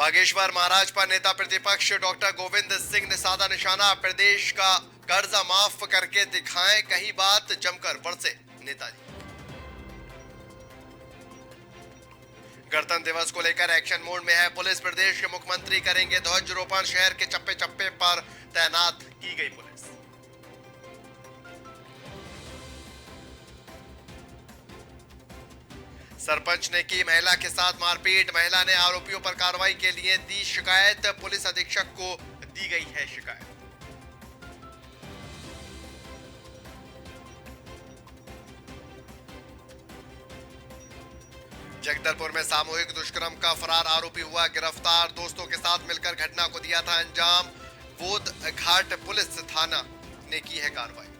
बागेश्वर महाराज पर नेता प्रतिपक्ष डॉक्टर गोविंद सिंह ने साधा निशाना। प्रदेश का कर्जा माफ करके दिखाएं, कही बात जमकर बरसे नेताजी। गणतंत्र दिवस को लेकर एक्शन मोड में है पुलिस। प्रदेश के मुख्यमंत्री करेंगे ध्वजारोपण। शहर के चप्पे चप्पे पर तैनात की गई पुलिस। सरपंच ने की महिला के साथ मारपीट। महिला ने आरोपियों पर कार्रवाई के लिए दी शिकायत। पुलिस अधीक्षक को दी गई है शिकायत। जगदलपुर में सामूहिक दुष्कर्म का फरार आरोपी हुआ गिरफ्तार। दोस्तों के साथ मिलकर घटना को दिया था अंजाम। बोध घाट पुलिस थाना ने की है कार्रवाई।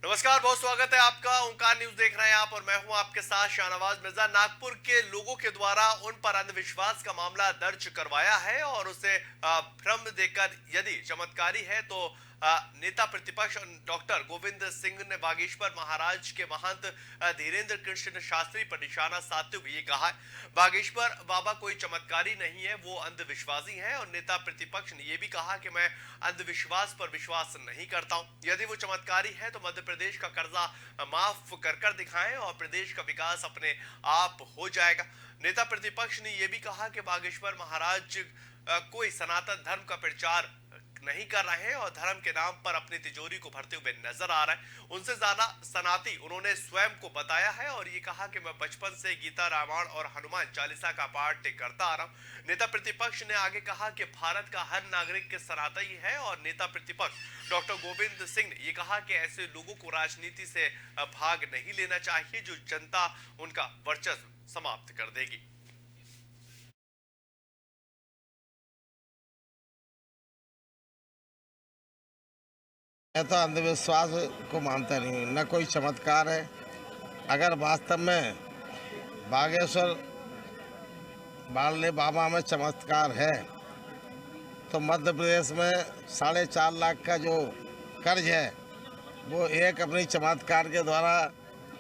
नमस्कार, बहुत स्वागत है आपका। ओंकार न्यूज देख रहे हैं आप और मैं हूं आपके साथ शाहनवाज मिर्जा। नागपुर के लोगों के द्वारा उन पर अंधविश्वास का मामला दर्ज करवाया है और उसे भ्रम देकर यदि चमत्कारी है तो नेता प्रतिपक्ष डॉक्टर गोविंद सिंह ने बागेश्वर महाराज के महंत धीरेन्द्र कृष्ण शास्त्री पर निशाना साधते हुए ये कहा, बागेश्वर बाबा कोई चमत्कारी नहीं है, वो अंधविश्वासी है। और नेता प्रतिपक्ष ने यह भी कहा कि मैं अंधविश्वास पर विश्वास नहीं करता हूं। यदि वो चमत्कारी है तो मध्य प्रदेश का कर्जा माफ कर दिखाएं और प्रदेश का विकास अपने आप हो जाएगा। नेता प्रतिपक्ष ने यह भी कहा कि बागेश्वर महाराज कोई सनातन धर्म का प्रचार नहीं कर रहे हैं और धर्म के नाम पर अपनी तिजोरी को भरते हुए नजर आ रहे हैं। उनसे ज्यादा सनाती उन्होंने स्वयं को बताया है और ये कहा कि मैं बचपन से गीता, रामायण और हनुमान चालीसा का पाठ करता आ रहा हूं। नेता प्रतिपक्ष ने आगे कहा कि भारत का हर नागरिक सनातनी है और नेता प्रतिपक्ष डॉक्टर गोविंद सिंह ने ये कहा कि ऐसे लोगों को राजनीति से भाग नहीं लेना चाहिए जो जनता उनका वर्चस्व समाप्त कर देगी। मैं तो अंधविश्वास को मानता नहीं हूँ, न कोई चमत्कार है। अगर वास्तव में बागेश्वर बालने बाबा में चमत्कार है तो मध्य प्रदेश में 4.5 लाख का जो कर्ज है वो एक अपनी चमत्कार के द्वारा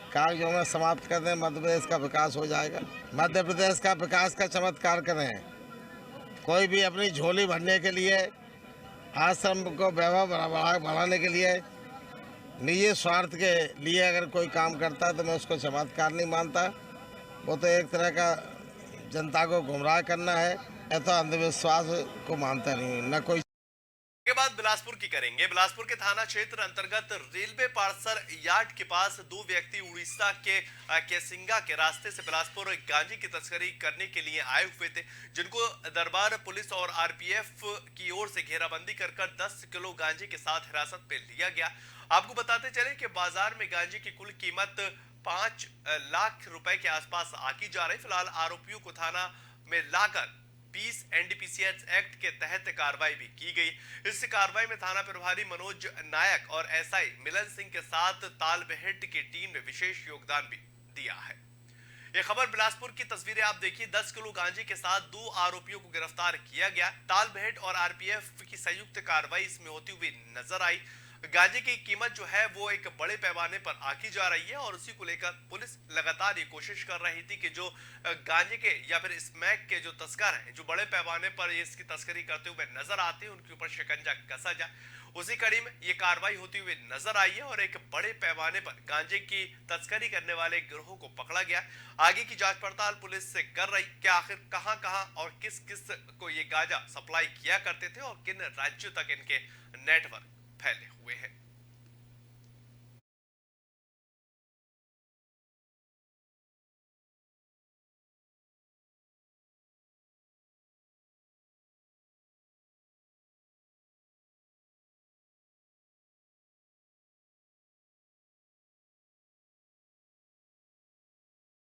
कागजों में समाप्त कर दें, मध्य प्रदेश का विकास हो जाएगा। मध्य प्रदेश का विकास का चमत्कार करें। कोई भी अपनी झोली भरने के लिए, आश्रम को वैभव बढ़ाने के लिए, निजी स्वार्थ के लिए अगर कोई काम करता है तो मैं उसको चमत्कार नहीं मानता। वो तो एक तरह का जनता को गुमराह करना है। मैं तो अंधविश्वास को मानता नहीं, न कोई। के बाद बिलासपुर की करेंगे। बिलासपुर के थाना क्षेत्र अंतर्गत रेलवे पार्सल यार्ड के पास दो व्यक्ति उड़ीसा के केसिंगा के रास्ते से बिलासपुर गांजे की तस्करी करने के लिए आए हुए थे, जिनको दरबार पुलिस और आरपीएफ की ओर से घेराबंदी कर 10 किलो गांजे के साथ हिरासत में लिया गया। आपको बताते चले कि बाजार में गांजे की कुल कीमत 5 लाख रुपए के आसपास आकी जा रही। फिलहाल आरोपियों को थाना में लाकर 20 एनडीपीसी एक्ट के तहत कार्रवाई भी की गई। इस कार्रवाई में थाना प्रभारी मनोज नायक और एसआई मिलन सिंह के साथ तालबेहट की टीम ने विशेष योगदान भी दिया है। यह खबर बिलासपुर की तस्वीरें आप देखिए। 10 किलो गांजे के साथ 2 आरोपियों को गिरफ्तार किया गया। तालबेहट और आरपीएफ की संयुक्त कार्रवाई इसमें होती हुई नजर आई। गांजे की कीमत जो है वो एक बड़े पैमाने पर आकी जा रही है और उसी को लेकर पुलिस लगातार ये कोशिश कर रही थी कि जो गांजे के या फिर स्मैक के जो तस्कर हैं, जो बड़े पैमाने पर इसकी तस्करी करते हुए नजर आते हैं, उनके ऊपर शिकंजा कसा जाए। उसी कड़ी में ये कार्रवाई होती हुई नजर आई है और एक बड़े पैमाने पर गांजे की तस्करी करने वाले गिरोह को पकड़ा गया। आगे की जांच पड़ताल पुलिस से कर रही कि आखिर कहां और किस किस को ये गांजा सप्लाई किया करते थे और किन राज्यों तक इनके नेटवर्क फैले हुए हैं।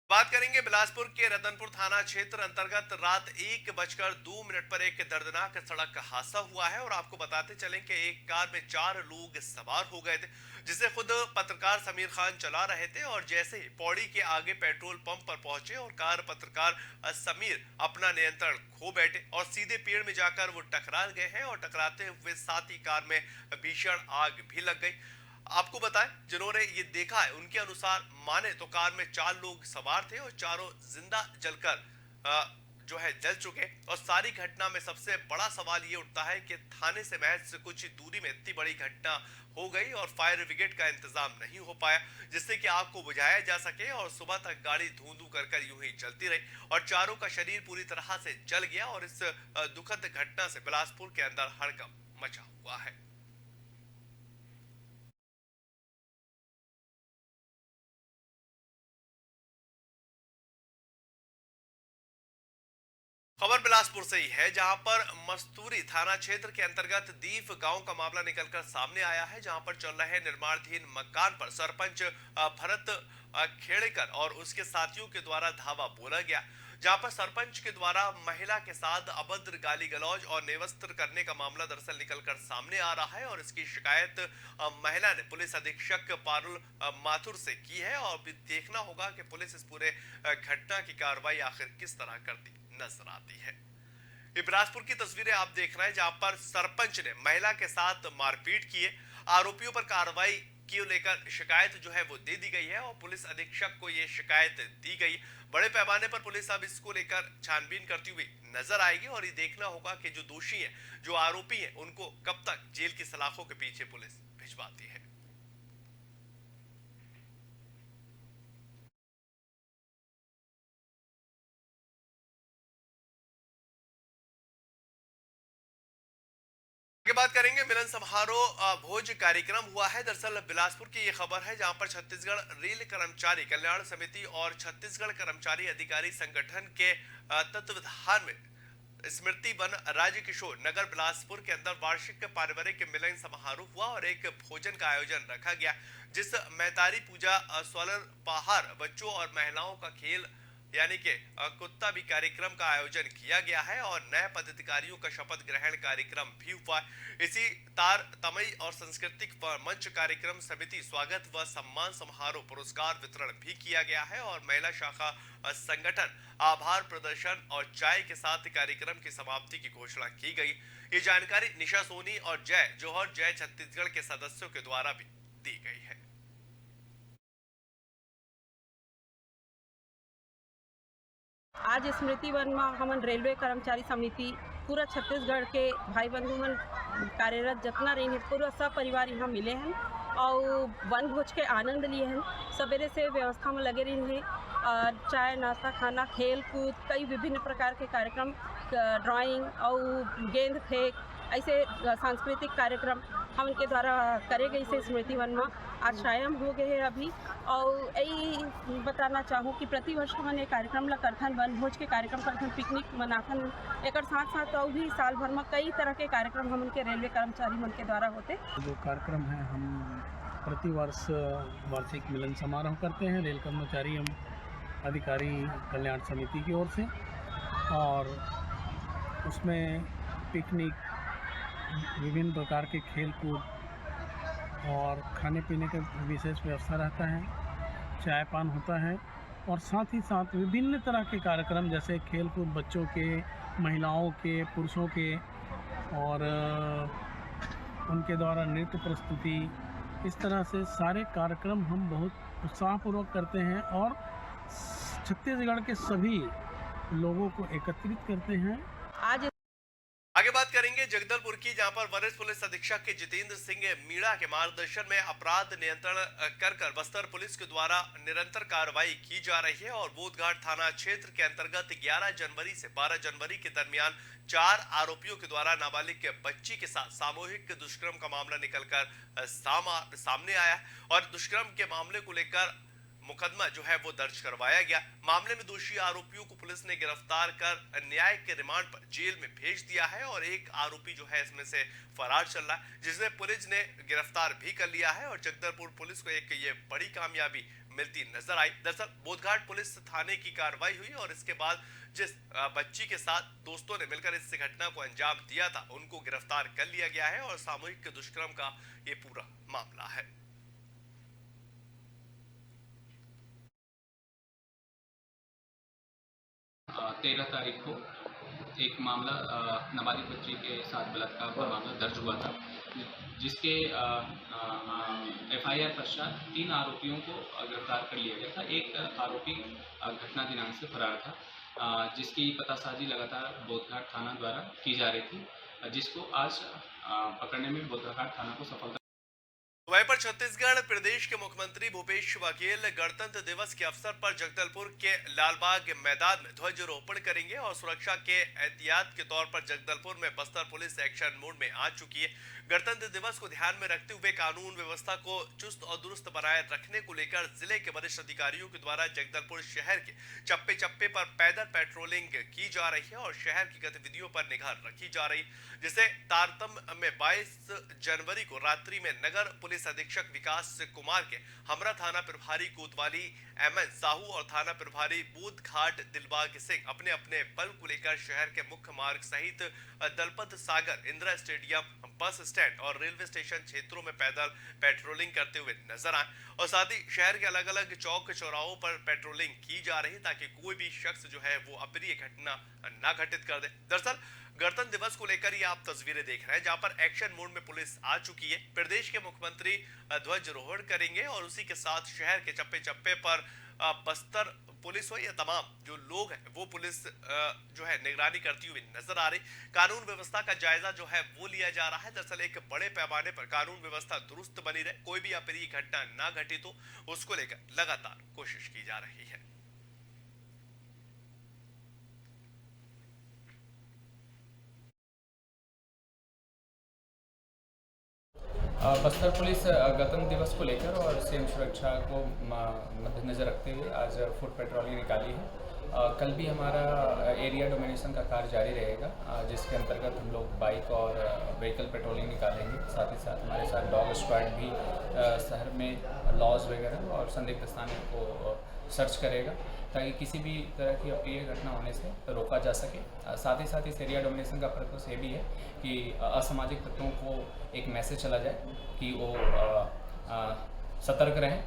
बात करेंगे बिलासपुर के रतनपुर थाना क्षेत्र अंतर्गत रात 1:02 पर एक दर्दनाक सड़क हादसा हुआ है और आपको बताते चलें कि एक कार में 4 लोग सवार हो गए थे, जिसे खुद पत्रकार समीर खान चला रहे थे और जैसे ही पौड़ी के आगे पेट्रोल पंप पर पहुंचे और कार पत्रकार समीर अपना नियंत्रण खो बैठे और सीधे पेड़ में जाकर वो टकरा गए हैं और टकराते हुए साथ ही कार में भीषण आग भी लग गई। आपको बताएं, जिन्होंने ये देखा है उनके अनुसार माने तो कार में 4 लोग सवार थे और चारों जिंदा जलकर जो है जल चुके। और सारी घटना में सबसे बड़ा सवाल ये उठता है कि थाने से महज कुछ ही दूरी में इतनी बड़ी घटना हो गई और फायर ब्रिगेड का इंतजाम नहीं हो पाया जिससे कि आग को बुझाया जा सके और सुबह तक गाड़ी धूं धूं कर यूं ही चलती रही और चारों का शरीर पूरी तरह से जल गया। और इस दुखद घटना से बिलासपुर के अंदर हड़कंप मचा हुआ है। खबर बिलासपुर से ही है, जहां पर मस्तूरी थाना क्षेत्र के अंतर्गत दीप गांव का मामला निकलकर सामने आया है, जहां पर चल रहे निर्माणाधीन मकान पर सरपंच भरत खेड़ेकर और उसके साथियों के द्वारा धावा बोला गया, जहां पर सरपंच के द्वारा महिला के साथ अभद्र गाली गलौज और नेवस्त्र करने का मामला दरअसल निकलकर सामने आ रहा है और इसकी शिकायत महिला ने पुलिस अधीक्षक पारुल माथुर से की है। और भी देखना होगा कि पुलिस इस पूरे घटना की कार्रवाई आखिर किस तरह करती नजर आती है। ये बिलासपुर की तस्वीरें आप देख रहे हैं, जहां पर सरपंच ने महिला के साथ मारपीट की है। आरोपियों पर कार्रवाई की लेकर शिकायत जो है वो दे दी गई है और पुलिस अधीक्षक को ये शिकायत दी गई। बड़े पैमाने पर पुलिस अब इसको लेकर छानबीन करती हुई नजर आएगी और ये देखना होगा कि जो दोषी हैं, जो आरोपी हैं, उनको कब तक जेल की सलाखों के पीछे पुलिस भिजवाती है। बात करेंगे मिलन समारोह भोज कार्यक्रम हुआ है। दरअसल बिलासपुर की ये खबर है, जहां पर छत्तीसगढ़ रेल कर्मचारी कल्याण समिति और छत्तीसगढ़ कर्मचारी अधिकारी संगठन के तत्वाधान में स्मृति वन राज्य किशोर नगर बिलासपुर के अंदर वार्षिक पारिवारिक मिलन समारोह हुआ और एक भोजन का आयोजन रखा गया, जिस मैतारी पूजा सोलर पहाड़ बच्चों और महिलाओं का खेल यानी कि कुत्ता भी कार्यक्रम का आयोजन किया गया है और नए पदाधिकारियों का शपथ ग्रहण कार्यक्रम भी हुआ। इसी तार तमई और सांस्कृतिक मंच कार्यक्रम समिति स्वागत व सम्मान समारोह पुरस्कार वितरण भी किया गया है और महिला शाखा संगठन आभार प्रदर्शन और चाय के साथ कार्यक्रम की समाप्ति की घोषणा की गई। ये जानकारी निशा सोनी और जय जौहर जय छत्तीसगढ़ के सदस्यों के द्वारा भी दी गई है। आज स्मृति वन में हमन रेलवे कर्मचारी समिति पूरा छत्तीसगढ़ के भाई बंधु मन कार्यरत जितना रही है पूरा सब परिवार यहाँ मिले हैं और वन भोज के आनंद लिए हैं। सवेरे से व्यवस्था में लगे रही हैं, चाय नाश्ता खाना खेल कूद कई विभिन्न प्रकार के कार्यक्रम, ड्राइंग और गेंद फेंक ऐसे सांस्कृतिक कार्यक्रम हम इनके द्वारा करे गए से स्मृति वन में आज शायम हो गए हैं अभी। और यही बताना चाहूँ कि प्रतिवर्ष हमन ये कार्यक्रम ला करथन, वन भोज के कार्यक्रम करथन, पिकनिक मनाथन, एक साथ साथ और भी साल भर में कई तरह के कार्यक्रम हम उनके रेलवे कर्मचारी मन के द्वारा होते। जो कार्यक्रम है हम प्रतिवर्ष वार्षिक मिलन समारोह करते हैं रेल कर्मचारी एवं अधिकारी कल्याण समिति की ओर से, और उसमें पिकनिक, विभिन्न प्रकार के खेल कूद और खाने पीने का विशेष व्यवस्था रहता है, चाय पान होता है और साथ ही साथ विभिन्न तरह के कार्यक्रम जैसे खेल कूद बच्चों के, महिलाओं के, पुरुषों के और उनके द्वारा नृत्य प्रस्तुति, इस तरह से सारे कार्यक्रम हम बहुत उत्साहपूर्वक करते हैं और छत्तीसगढ़ के सभी लोगों को एकत्रित करते हैं। आज आगे बात करेंगे जगदलपुर की, जहां पर वरिष्ठ पुलिस अधीक्षक के जितेंद्र सिंह मीणा के मार्गदर्शन में अपराध नियंत्रण कर बस्तर पुलिस के द्वारा निरंतर कार्रवाई की जा रही है और बोधघाट थाना क्षेत्र के अंतर्गत 11 जनवरी से 12 जनवरी के दरमियान 4 आरोपियों के द्वारा नाबालिग बच्ची के साथ सामूहिक दुष्कर्म का मामला निकलकर सामने आया और दुष्कर्म के मामले को लेकर मुकदमा जो है वो दर्ज करवाया गया। मामले में दोषी आरोपियों को पुलिस ने गिरफ्तार कर न्यायिक रिमांड पर जेल में भेज दिया है और एक आरोपी जो है इसमें से फरार चल रहा है, जिसे पुलिस ने गिरफ्तार भी कर लिया है और जगदलपुर पुलिस को एक ये बड़ी कामयाबी मिलती नजर आई। दरअसल बोधघाट पुलिस थाने की कार्रवाई हुई और इसके बाद जिस बच्ची के साथ दोस्तों ने मिलकर इस घटना को अंजाम दिया था उनको गिरफ्तार कर लिया गया है और सामूहिक दुष्कर्म का ये पूरा मामला है। 13 तारीख को एक मामला नाबालिग बच्ची के साथ बलात्कार का मामला दर्ज हुआ था, जिसके FIR पश्चात 3 आरोपियों को गिरफ्तार कर लिया गया था। एक आरोपी घटना दिनांक से फरार था, जिसकी पतासाजी लगातार बोधघाट थाना द्वारा की जा रही थी, जिसको आज पकड़ने में बोधघाट थाना को सफलता। वहीं पर छत्तीसगढ़ प्रदेश के मुख्यमंत्री भूपेश बघेल गणतंत्र दिवस के अवसर पर जगदलपुर के लालबाग मैदान में ध्वजारोपण करेंगे और सुरक्षा के एहतियात के तौर पर जगदलपुर में बस्तर पुलिस एक्शन मोड में आ चुकी है। गणतंत्र दिवस को ध्यान में रखते हुए कानून व्यवस्था को चुस्त और दुरुस्त बनाए रखने को लेकर जिले के वरिष्ठ अधिकारियों के द्वारा जगदलपुर शहर के चप्पे चप्पे पर पैदल पेट्रोलिंग की जा रही है और शहर की गतिविधियों पर निगाह रखी जा रही, जिसे तारतम्य में 22 जनवरी को रात्रि में नगर पुलिस अधीक्षक विकास कुमार के हमरा थाना प्रभारी कोतवाली MN साहू और थाना प्रभारी बोधघाट दिलबाग सिंह अपने अपने बल को लेकर शहर के मुख्य मार्ग सहित Dalpat Sagar, Indira stadium, bus stand और रेलवे स्टेशन क्षेत्रों में पैदल पेट्रोलिंग करते हुए नजर आए और साथ ही शहर के अलग अलग चौक चौराहों पर पेट्रोलिंग की जा रही ताकि कोई भी शख्स जो है वो अप्रिय घटना न घटित कर दे। दरअसल गणतंत्र दिवस को लेकर ये आप तस्वीरें देख रहे हैं जहां पर एक्शन मोड में पुलिस आ चुकी है। प्रदेश के मुख्यमंत्री ध्वजारोहण करेंगे और उसी के साथ शहर के चप्पे चप्पे पर बस्तर पुलिस हो या तमाम जो लोग हैं वो पुलिस जो है निगरानी करती हुई नजर आ रही। कानून व्यवस्था का जायजा जो है वो लिया जा रहा है। दरअसल एक बड़े पैमाने पर कानून व्यवस्था दुरुस्त बनी रहे, कोई भी अप्रिय घटना ना घटित हो, उसको लेकर लगातार कोशिश की जा रही है। बस्तर पुलिस गणतंत्र दिवस को लेकर और सीएम सुरक्षा को मद्देनजर रखते हुए आज फुट पेट्रोलिंग निकाली है। कल भी हमारा एरिया डोमिनेशन का कार्य जारी रहेगा, जिसके अंतर्गत हम लोग बाइक और व्हीकल पेट्रोलिंग निकालेंगे। साथ ही साथ हमारे साथ डॉग स्क्वाड भी शहर में लॉज वगैरह और संदिग्ध स्थानों को सर्च करेगा ताकि किसी भी तरह की अप्रिय घटना होने से रोका जा सके। साथ ही साथ इस एरिया डोमिनेशन का पर्पस ये भी है कि असामाजिक तत्वों को एक मैसेज चला जाए कि वो सतर्क रहें,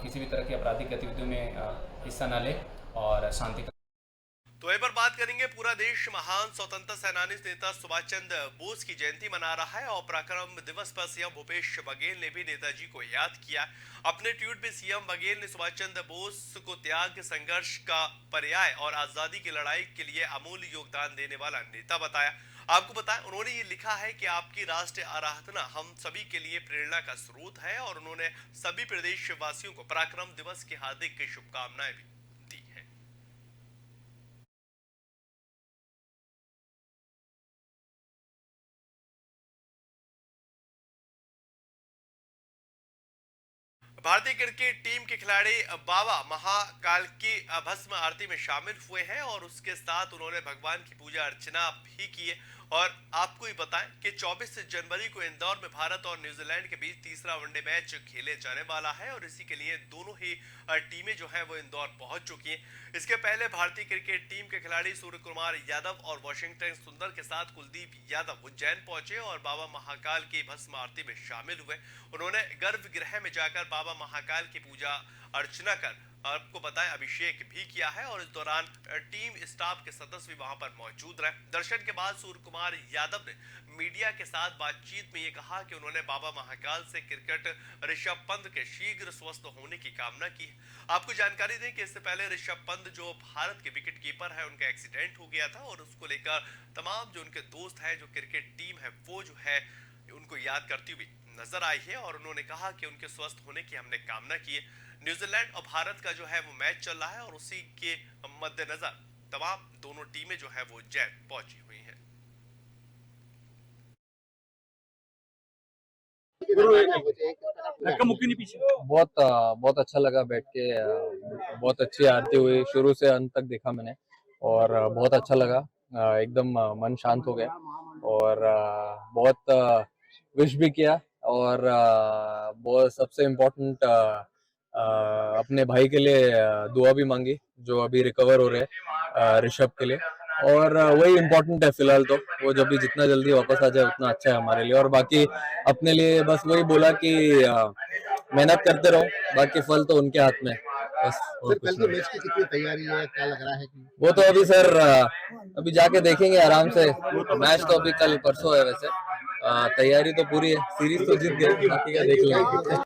किसी भी तरह की आपराधिक गतिविधियों में हिस्सा न लें और शांति। तो एक बार बात करेंगे, पूरा देश महान स्वतंत्रता सेनानी नेता सुभाष चंद्र बोस की जयंती मना रहा है और पराक्रम दिवस पर सीएम भूपेश बघेल ने भी नेताजी को याद किया। अपने ट्वीट में सीएम बघेल ने सुभाष चंद्र बोस को त्याग, संघर्ष का पर्याय और आजादी की लड़ाई के लिए अमूल्य योगदान देने वाला नेता बताया। आपको बताएं, उन्होंने ये लिखा है कि आपकी राष्ट्रीय आराधना हम सभी के लिए प्रेरणा का स्रोत है और उन्होंने सभी प्रदेशवासियों को पराक्रम दिवस की हार्दिक शुभकामनाएं भी दी है। भारतीय क्रिकेट टीम के खिलाड़ी बाबा महाकाल की भस्म आरती में शामिल हुए हैं और उसके साथ उन्होंने भगवान की पूजा अर्चना भी की है। और आपको ही बताएं कि 24 जनवरी को इंदौर में भारत और न्यूजीलैंड के बीच तीसरा वनडे मैच खेले जाने वाला है और इसी के लिए दोनों ही टीमें जो है वो इंदौर पहुंच चुकी हैं। इसके पहले भारतीय क्रिकेट टीम के खिलाड़ी सूर्य कुमार यादव और वॉशिंगटन सुंदर के साथ कुलदीप यादव उज्जैन पहुंचे और बाबा महाकाल की भस्म आरती में शामिल हुए। उन्होंने गर्भगृह में जाकर बाबा महाकाल की पूजा अर्चना कर आपको बताएं अभिषेक भी किया है और इस दौरान टीम स्टाफ के सदस्य भी वहां पर मौजूद रहे। दर्शन के बाद सूर्य कुमार यादव ने मीडिया के साथ बातचीत में ये कहा कि उन्होंने बाबा महाकाल से क्रिकेट ऋषभ पंत के शीघ्र स्वस्थ होने की कामना की है। आपको जानकारी दें कि इससे पहले ऋषभ पंत जो भारत के विकेट कीपर है उनका एक्सीडेंट हो गया था और उसको लेकर तमाम जो उनके दोस्त है, जो क्रिकेट टीम है, वो जो है उनको याद करती हुई नजर आई है और उन्होंने कहा कि उनके स्वस्थ होने की हमने कामना की है। न्यूजीलैंड और भारत का जो है वो मैच चल रहा है और उसी के मद्देनजर तमाम दोनों टीमें जो है वो उज्जैन पहुंची हुई हैं। बहुत अच्छा लगा बैठ के, बहुत अच्छी आरती हुई, शुरू से अंत तक देखा मैंने और बहुत अच्छा लगा, एकदम मन शांत हो गया और बहुत विश भी किया और बहुत सबसे इम्पोर्टेंट अपने भाई के लिए दुआ भी मांगी जो अभी रिकवर हो रहे हैं ऋषभ के लिए, और वही इम्पोर्टेंट है फिलहाल तो। वो जब भी जितना जल्दी वापस आ जाए उतना अच्छा है हमारे लिए, और बाकी अपने लिए बस वही बोला कि मेहनत करते रहो, बाकी फल तो उनके हाथ में है, बस और सर, कुछ कल के नहीं। मैच की कितनी तैयारी है, क्या लग रहा है कि वो तो अभी सर अभी जाके देखेंगे आराम से। मैच तो अभी कल परसों है वैसे। तैयारी तो पूरी है, सीरीज तो जीत गए, बाकी का देख लेंगे।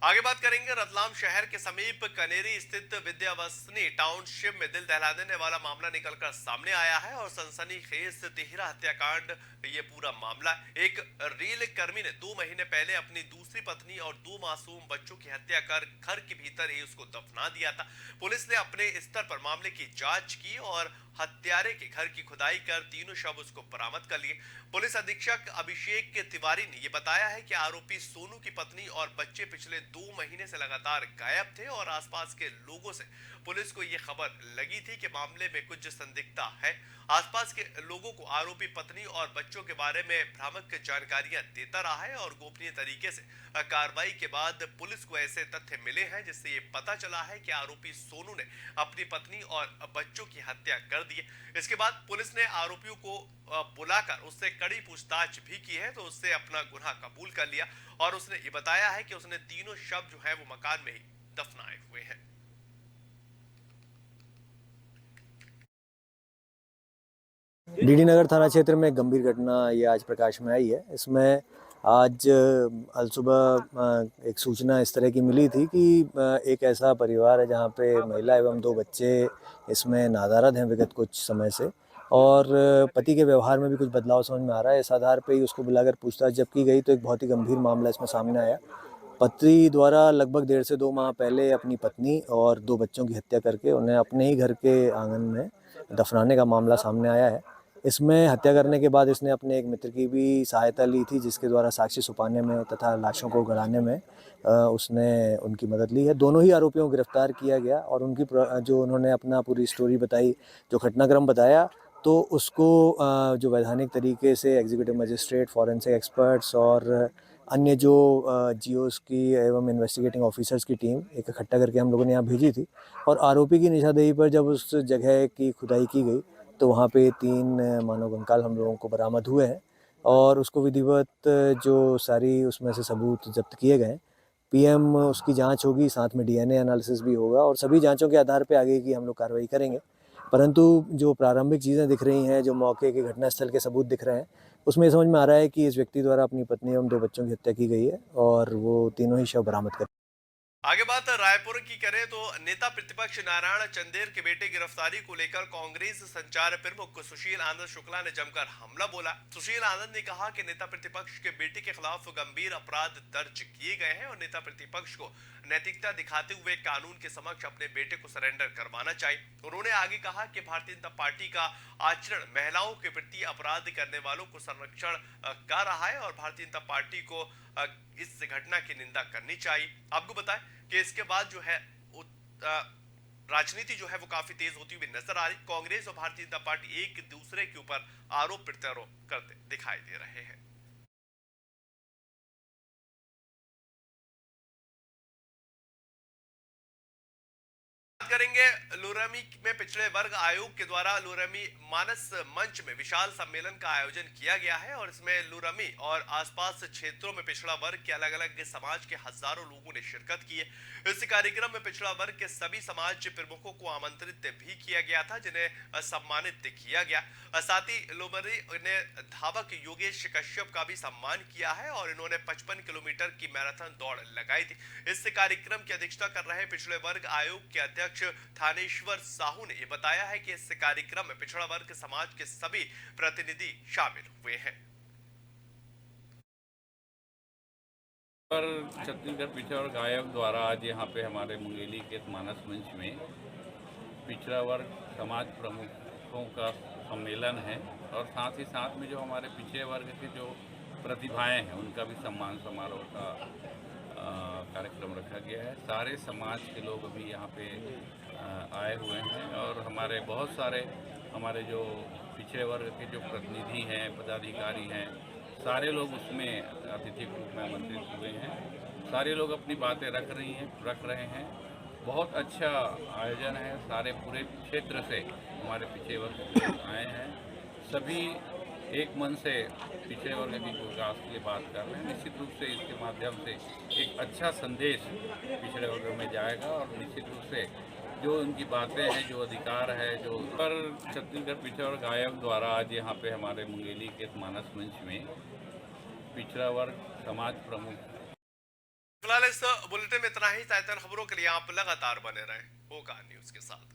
आगे बात करेंगे रतलाम शहर के समीप कनेरी स्थित विद्यावसनी टाउनशिप में दिल दहला देने वाला मामला निकलकर सामने आया है और सनसनीखेज तिहरा हत्याकांड ये पूरा मामला। एक रेल कर्मी ने 2 महीने पहले अपनी दूसरी पत्नी और 2 मासूम बच्चों की हत्या कर घर के भीतर ही उसको दफना दिया था। पुलिस ने अपने स्तर पर मामले की जांच की और हत्यारे के घर की खुदाई कर तीनों शव उसको बरामद कर लिए। पुलिस अधीक्षक अभिषेक तिवारी ने यह बताया है कि आरोपी सोनू की पत्नी और बच्चे पिछले 2 महीने से लगातार गायब थे और आसपास के लोगों से पुलिस को यह खबर लगी थी कि मामले में कुछ संदिग्धता है। आसपास के लोगों को आरोपी पत्नी और बच्चों के बारे में भ्रामक जानकारियां देता रहा है और गोपनीय तरीके से कार्रवाई के बाद पुलिस को ऐसे तथ्य मिले हैं जिससे ये पता चला है कि आरोपी सोनू ने अपनी पत्नी और बच्चों की हत्या कर दी। इसके बाद पुलिस ने आरोपियों को बुलाकर उससे कड़ी पूछताछ भी की है, तो उससे अपना गुनाह कबूल कर लिया और उसने ये बताया है कि उसने तीनों शव जो है वो मकान में ही दफनाए हुए हैं। डीडी नगर थाना क्षेत्र में एक गंभीर घटना ये आज प्रकाश में आई है। इसमें आज अलसुबह एक सूचना इस तरह की मिली थी कि एक ऐसा परिवार है जहाँ पे महिला एवं 2 बच्चे इसमें नादारद हैं विगत कुछ समय से, और पति के व्यवहार में भी कुछ बदलाव समझ में आ रहा है। इस आधार पे ही उसको बुलाकर पूछताछ जब की गई तो एक बहुत ही गंभीर मामला इसमें सामने आया। पति द्वारा लगभग 1.5 से 2 माह पहले अपनी पत्नी और 2 बच्चों की हत्या करके उन्हें अपने ही घर के आंगन में दफनाने का मामला सामने आया है। इसमें हत्या करने के बाद इसने अपने एक मित्र की भी सहायता ली थी, जिसके द्वारा साक्ष्य छुपाने में तथा लाशों को गड़ाने में उसने उनकी मदद ली है। दोनों ही आरोपियों को गिरफ्तार किया गया और उनकी जो उन्होंने अपना पूरी स्टोरी बताई, जो घटनाक्रम बताया, तो उसको जो वैधानिक तरीके से एग्जीक्यूटिव मजिस्ट्रेट, फॉरेंसिक एक्सपर्ट्स और अन्य जो जीओस की एवं इन्वेस्टिगेटिंग ऑफिसर्स की टीम एक इकट्ठा करके हम लोगों ने यहाँ भेजी थी। और आरोपी की निशानदेही पर जब उस जगह की खुदाई की गई तो वहाँ पे 3 मानव कंकाल हम लोगों को बरामद हुए हैं और उसको विधिवत जो सारी उसमें से सबूत जब्त किए गए। पीएम उसकी जांच होगी, साथ में डीएनए एनालिसिस भी होगा और सभी जांचों के आधार पे आगे की हम लोग कार्रवाई करेंगे। परंतु जो प्रारंभिक चीज़ें दिख रही हैं, जो मौके के घटनास्थल के सबूत दिख रहे हैं, उसमें समझ में आ रहा है कि इस व्यक्ति द्वारा अपनी पत्नी एवं 2 बच्चों की हत्या की गई है और वो तीनों ही शव बरामद कर। आगे बात रायपुर की करें तो नेता प्रतिपक्ष नारायण चंदेल के बेटे गिरफ्तारी को लेकर कांग्रेस संचार प्रमुख सुशील आनंद शुक्ला ने जमकर हमला बोला। सुशील आनंद ने कहा कि नेता प्रतिपक्ष के बेटे के खिलाफ गंभीर अपराध दर्ज किए गए हैं और नेता प्रतिपक्ष को नैतिकता दिखाते हुए कानून के समक्ष अपने बेटे को सरेंडर करवाना चाहिए। उन्होंने आगे कहा कि भारतीय जनता पार्टी का आचरण महिलाओं के प्रति अपराध करने वालों को संरक्षण कर रहा है और भारतीय जनता पार्टी को इस घटना की निंदा करनी चाहिए। आपको बताएं कि इसके बाद जो है राजनीति जो है वो काफी तेज होती हुई नजर आ रही। कांग्रेस और भारतीय जनता पार्टी एक दूसरे के ऊपर आरोप प्रत्यारोप करते दिखाई दे रहे हैं। करेंगे लुरमी में पिछड़े वर्ग आयोग के द्वारा लुरमी मानस मंच में विशाल सम्मेलन का आयोजन किया गया है और इसमें लुरमी और आसपास क्षेत्रों में पिछड़ा वर्ग के अलग अलग समाज के हजारों लोगों ने शिरकत की है। इस कार्यक्रम में पिछड़ा वर्ग के सभी समाज प्रमुखों को आमंत्रित भी किया गया था, जिन्हें सम्मानित किया गया। साथ ही लुरमी ने धावक योगेश कश्यप का भी सम्मान किया है और इन्होंने 55 किलोमीटर की मैराथन दौड़ लगाई थी। इस कार्यक्रम की अध्यक्षता कर रहे पिछड़े वर्ग आयोग के अध्यक्ष थानेश्वर साहू ने यह बताया है कि इस कार्यक्रम में पिछड़ा वर्ग समाज के सभी प्रतिनिधि शामिल हुए हैं। पर छत्तीसगढ़ पिछड़ा वर्ग आयोग द्वारा आज यहाँ पे हमारे मुंगेली के मानस मंच में पिछड़ा वर्ग समाज प्रमुखों का सम्मेलन है और साथ ही साथ में जो हमारे पिछड़े वर्ग के जो प्रतिभाएं हैं उनका भी सम्मान समारोह का कार्यक्रम रखा गया है। सारे समाज के लोग अभी यहाँ पे आए हुए हैं और हमारे बहुत सारे हमारे जो पिछड़े वर्ग के जो प्रतिनिधि हैं, पदाधिकारी हैं, सारे लोग उसमें अतिथि के रूप में आमंत्रित हुए हैं। सारे लोग अपनी बातें रख रहे हैं। बहुत अच्छा आयोजन है। सारे पूरे क्षेत्र से हमारे पिछड़े वर्ग के लोग आए हैं। सभी एक मन से पिछड़े वर्ग के विकास के लिए बात कर रहे हैं। निश्चित रूप से इसके माध्यम से एक अच्छा संदेश पिछड़े वर्ग में जाएगा और निश्चित रूप से जो उनकी बातें हैं, जो अधिकार है, जो पर छत्तीसगढ़ पिछड़ा वर्ग आयोग द्वारा आज यहाँ पे हमारे मुंगेली के मानस मंच में पिछड़ा वर्ग समाज प्रमुख। फिलहाल इस बुलेटिन में इतना ही। ताज़ा खबरों के लिए आप लगातार बने रहें होगा न्यूज़ के साथ।